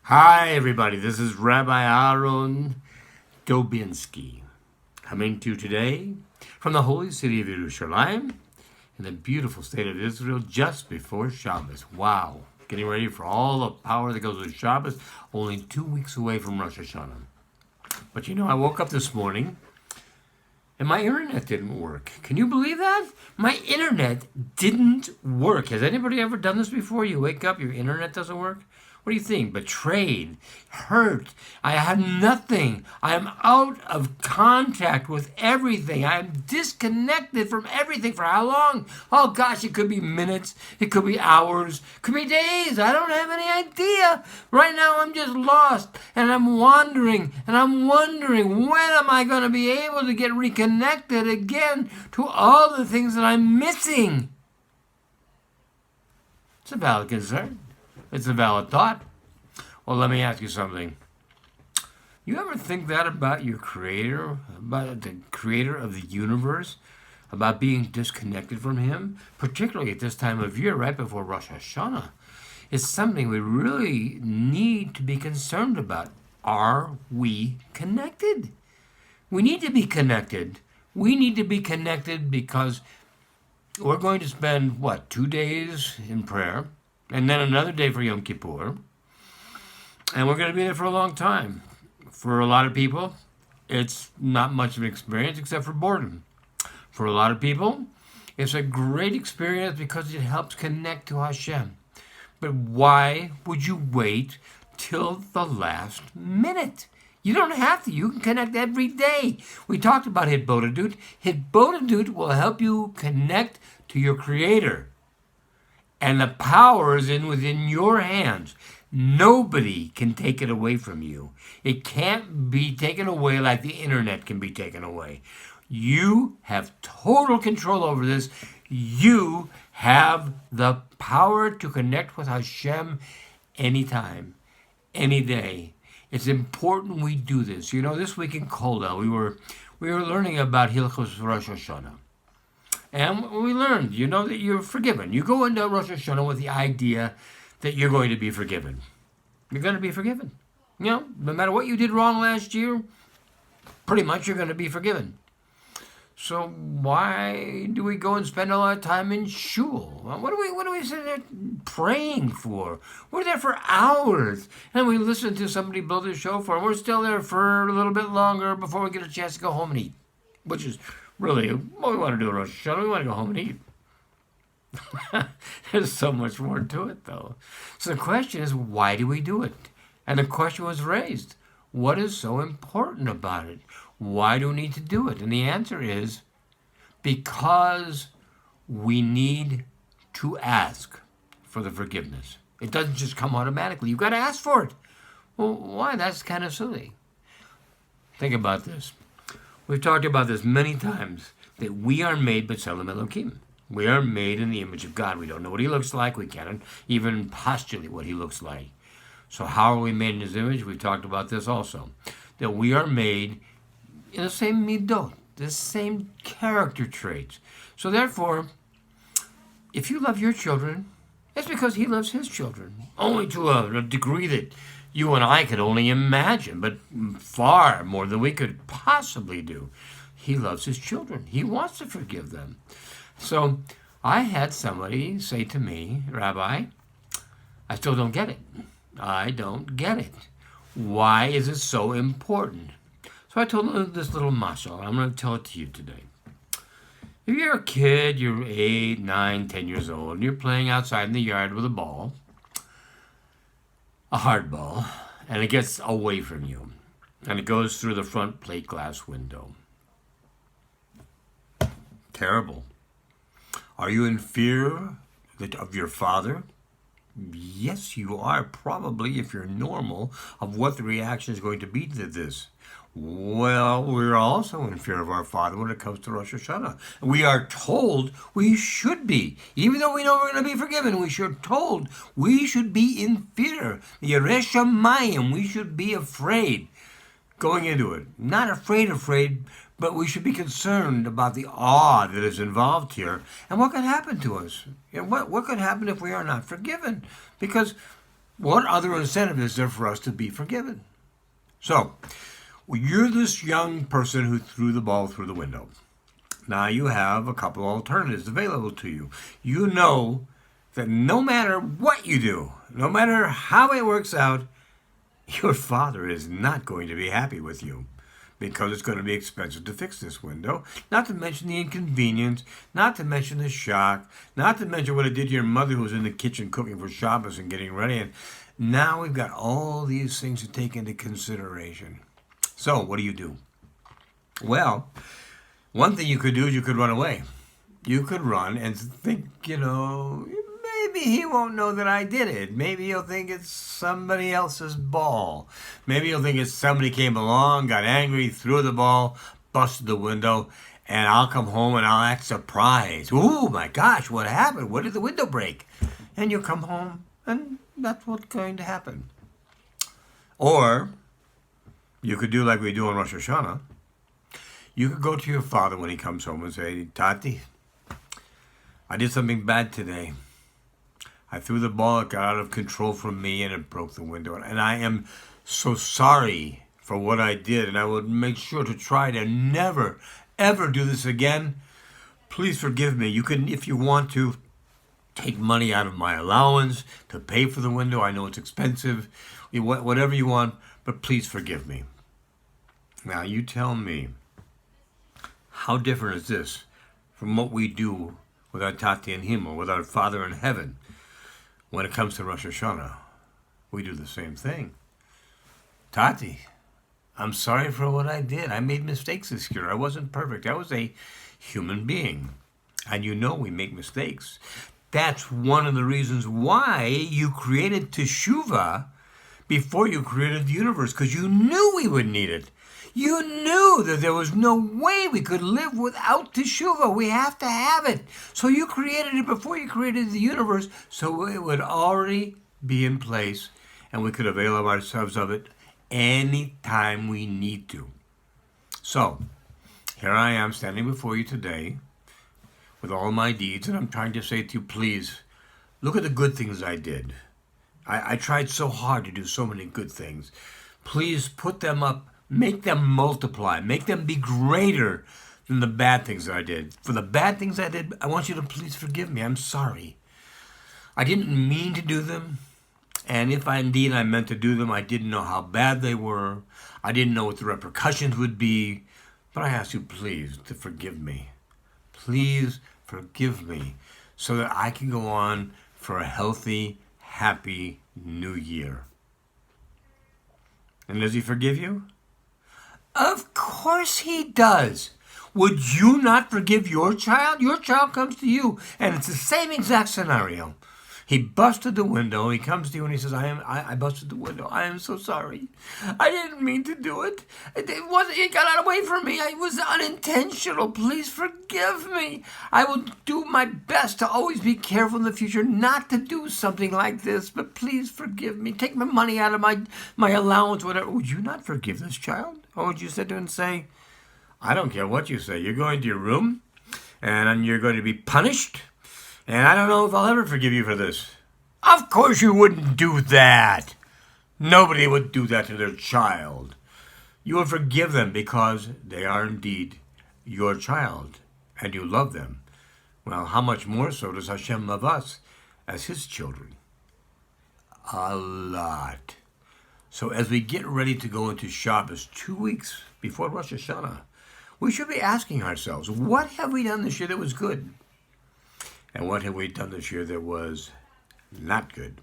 Hi, everybody. This is Rabbi Aharon Dobinsky coming to you today from the holy city of Yerushalayim in the beautiful state of Israel just before Shabbos. Wow. Getting ready for all the power that goes with Shabbos, only 2 weeks away from Rosh Hashanah. But I woke up this morning and my internet didn't work. Can you believe that? My internet didn't work. Has anybody ever done this before? You wake up, your internet doesn't work? What do you think? Betrayed, hurt. I have nothing. I am out of contact with everything. I am disconnected from everything. For how long? Oh gosh, it could be minutes. It could be hours. It could be days. I don't have any idea. Right now I'm just lost and I'm wandering and I'm wondering when am I going to be able to get reconnected again to all the things that I'm missing. It's a valid concern. It's a valid thought. Well, let me ask you something. You ever think that about your creator, about the creator of the universe, about being disconnected from him, particularly at this time of year, right before Rosh Hashanah? It's something we really need to be concerned about. Are we connected? We need to be connected. We need to be connected because we're going to spend, 2 days in prayer, and then another day for Yom Kippur. And we're going to be there for a long time. For a lot of people, it's not much of an experience except for boredom. For a lot of people, it's a great experience because it helps connect to Hashem. But why would you wait till the last minute? You don't have to. You can connect every day. We talked about Hitbodedut. Hitbodedut will help you connect to your Creator. And the power is within your hands. Nobody can take it away from you. It can't be taken away like the internet can be taken away. You have total control over this. You have the power to connect with Hashem anytime, any day. It's important we do this. This week in Kollel, we were learning about Hilchos Rosh Hashanah. And we learned, that you're forgiven. You go into Rosh Hashanah with the idea that you're going to be forgiven. You're going to be forgiven. No matter what you did wrong last year, pretty much you're going to be forgiven. So why do we go and spend a lot of time in shul? What do we sit there praying for? We're there for hours, and we listen to somebody blow the shofar. We're still there for a little bit longer before we get a chance to go home and eat, which is really what we want to do in Rosh Hashanah. We want to go home and eat. There's so much more to it, though. So the question is, why do we do it? And the question was raised, what is so important about it? Why do we need to do it? And the answer is, because we need to ask for the forgiveness. It doesn't just come automatically. You've got to ask for it. Well, why? That's kind of silly. Think about this. We've talked about this many times, that we are made b'tselem Elokim. We are made in the image of God. We don't know what he looks like. We can't even postulate what he looks like. So how are we made in his image? We've talked about this also. That we are made in the same midot, the same character traits. So therefore, if you love your children, it's because he loves his children. Only to a degree that you and I could only imagine, but far more than we could possibly do. He loves his children. He wants to forgive them. So I had somebody say to me, Rabbi, I still don't get it. I don't get it. Why is it so important? So I told him this little mashal. I'm going to tell it to you today. If you're a kid, you're 8, 9, 10 years old, and you're playing outside in the yard with a ball, a hard ball, and it gets away from you, and it goes through the front plate glass window. Terrible. Are you in fear of your father? Yes, you are, probably, if you're normal, of what the reaction is going to be to this. Well, we're also in fear of our Father when it comes to Rosh Hashanah. We are told we should be. Even though we know we're going to be forgiven, we should told we should be in fear. Yerei Shamayim, we should be afraid going into it. Not afraid, but we should be concerned about the awe that is involved here and what could happen to us. And what could happen if we are not forgiven? Because What other incentive is there for us to be forgiven? So, you're this young person who threw the ball through the window. Now you have a couple alternatives available to you. You know that no matter what you do, no matter how it works out, your father is not going to be happy with you because it's going to be expensive to fix this window. Not to mention the inconvenience, not to mention the shock, not to mention what it did to your mother who was in the kitchen cooking for Shabbos and getting ready. And now we've got all these things to take into consideration. So what do? Well, one thing you could do is you could run away. You could run and think, maybe he won't know that I did it. Maybe he'll think it's somebody else's ball. Maybe he'll think it's somebody came along, got angry, threw the ball, busted the window, and I'll come home and I'll act surprised. Ooh, my gosh, what happened? What did the window break? And you'll come home and that's what's going to happen. Or you could do like we do on Rosh Hashanah. You could go to your father when he comes home and say, Tati, I did something bad today. I threw the ball, it got out of control from me, and it broke the window. And I am so sorry for what I did, and I will make sure to try to never, ever do this again. Please forgive me. You can, if you want to, take money out of my allowance to pay for the window. I know it's expensive, whatever you want, but please forgive me. Now, you tell me, how different is this from what we do with our Tati in Himmel, with our Father in Heaven? When it comes to Rosh Hashanah, we do the same thing. Tati, I'm sorry for what I did. I made mistakes this year. I wasn't perfect. I was a human being. And we make mistakes. That's one of the reasons why you created Teshuvah before you created the universe, because you knew we would need it. You knew that there was no way we could live without Teshuvah. We have to have it. So you created it before you created the universe, so it would already be in place, and we could avail ourselves of it anytime we need to. So, here I am standing before you today with all my deeds, and I'm trying to say to you, please, look at the good things I did. I tried so hard to do so many good things. Please put them up. Make them multiply. Make them be greater than the bad things that I did. For the bad things I did, I want you to please forgive me. I'm sorry. I didn't mean to do them. And if indeed I meant to do them, I didn't know how bad they were. I didn't know what the repercussions would be. But I ask you, please, to forgive me. Please forgive me so that I can go on for a healthy, happy new year. And does he forgive you? Of course he does. Would you not forgive your child? Your child comes to you, and it's the same exact scenario. He busted the window. He comes to you and he says, I busted the window. I am so sorry. I didn't mean to do it. It got away from me. It was unintentional. Please forgive me. I will do my best to always be careful in the future not to do something like this, but please forgive me. Take my money out of my allowance, whatever. Would you not forgive this child? Or would you sit there and say, I don't care what you say. You're going to your room, and you're going to be punished, and I don't know if I'll ever forgive you for this. Of course you wouldn't do that. Nobody would do that to their child. You would forgive them because they are indeed your child, and you love them. Well, how much more so does Hashem love us as his children? A lot. So as we get ready to go into Shabbos 2 weeks before Rosh Hashanah, we should be asking ourselves, what have we done this year that was good? And what have we done this year that was not good?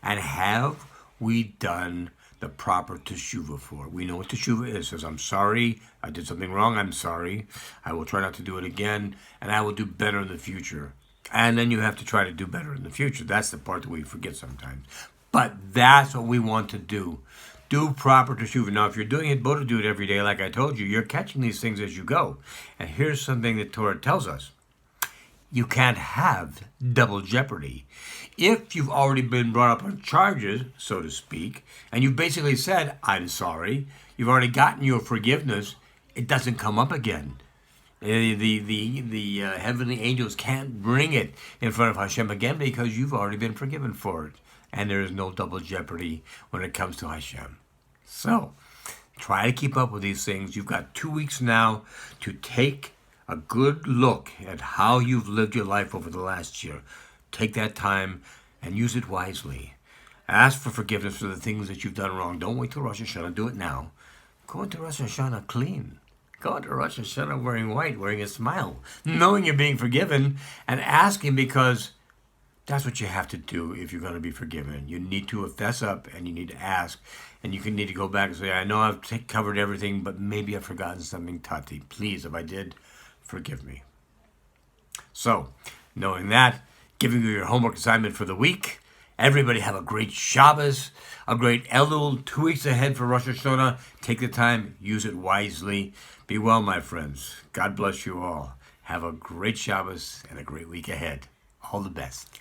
And have we done the proper teshuvah for it? We know what teshuvah is. It says, I'm sorry, I did something wrong, I'm sorry. I will try not to do it again, and I will do better in the future. And then you have to try to do better in the future. That's the part that we forget sometimes. But that's what we want to do. Do proper teshuvah. Now, if you're doing it, to do it every day, like I told you, you're catching these things as you go. And here's something that Torah tells us. You can't have double jeopardy. If you've already been brought up on charges, so to speak, and you've basically said, I'm sorry, you've already gotten your forgiveness, it doesn't come up again. The heavenly angels can't bring it in front of Hashem again because you've already been forgiven for it. and there is no double jeopardy when it comes to Hashem. So, try to keep up with these things. You've got 2 weeks now to take a good look at how you've lived your life over the last year. Take that time and use it wisely. Ask for forgiveness for the things that you've done wrong. Don't wait till Rosh Hashanah. Do it now. Go into Rosh Hashanah clean. Go into Rosh Hashanah wearing white, wearing a smile, knowing you're being forgiven, and asking, because that's what you have to do if you're going to be forgiven. You need to fess up, and you need to ask, and you can need to go back and say, I know I've covered everything, but maybe I've forgotten something, Tati. Please, if I did, forgive me. So, knowing that, giving you your homework assignment for the week. Everybody have a great Shabbos, a great Elul, 2 weeks ahead for Rosh Hashanah. Take the time, use it wisely. Be well, my friends. God bless you all. Have a great Shabbos and a great week ahead. All the best.